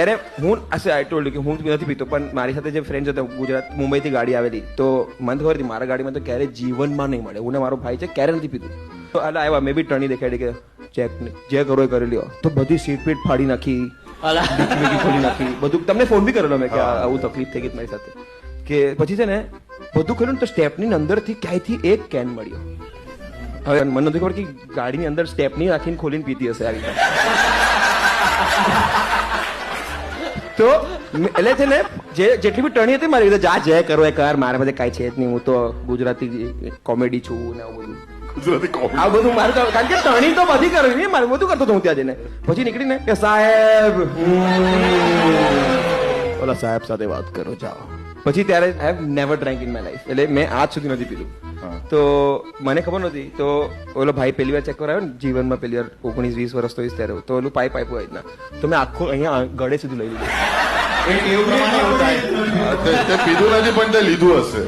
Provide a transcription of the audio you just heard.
અરે હું આઈ ટોલ્ડ કે હું નથી પીતો, પણ મારી સાથે જે ફ્રેન્ડ હતા ગુજરાત મુંબઈથી ગાડી આવેલી, તો મને ખબર હતી મારા ગાડીમાં તો ક્યારે જીવનમાં નહીં મળે. હું ને મારો ભાઈ છે ક્યારે નથી પીતું. તો એટલે આવ્યા, મેં બી ટર્ની દેખાડી કે ચેક જે કરો એ કરી લ્યો. તો બધી સીટ પીટ ફાડી નાખી, ખોલી નાખી બધું. તમને ફોન બી કરેલો મેં કે આવું તકલીફ થઈ ગઈ મારી સાથે. કે પછી છે ને બધું કર્યું ને તો સ્ટેપની અંદરથી ક્યાંયથી એક કેન મળ્યો. હવે મને નથી ખબર કે ગાડીની અંદર સ્ટેપની રાખીને ખોલીને પીતી હશે આવી રીતે. તો એટલે છે ને જેટલી બી ટર્ની હતી મારી રીતે જા જય કરો એ કર, મારા પાસે કાંઈ છે જ નહીં, હું તો ગુજરાતી કોમેડી છું ને આવું બધું. આ બધું મારે તો કારણ કે ટર્ની તો બધી કરવી નહીં, મારે બધું કરતો હતો હું ત્યાં જઈને. પછી નીકળીને કે સાહેબ ઓલા સાહેબ સાથે વાત કરો જાઓ. પછી ત્યારે I have never drank in my life, એટલે મેં આજ સુધી નથી પીધું. તો મને ખબર નહોતી. તો ઓલો ભાઈ પહેલી વાર ચેક કરાવ્યો ને જીવનમાં, પહેલી વાર 19-20 વર્ષ તો ત્યારે, તો ઓલું પાઇપ આપ્યું રીતના, તો મેં આખો અહીંયા ગળે સુધી લઈ લીધું. પીધું નથી પણ તે લીધું હશે.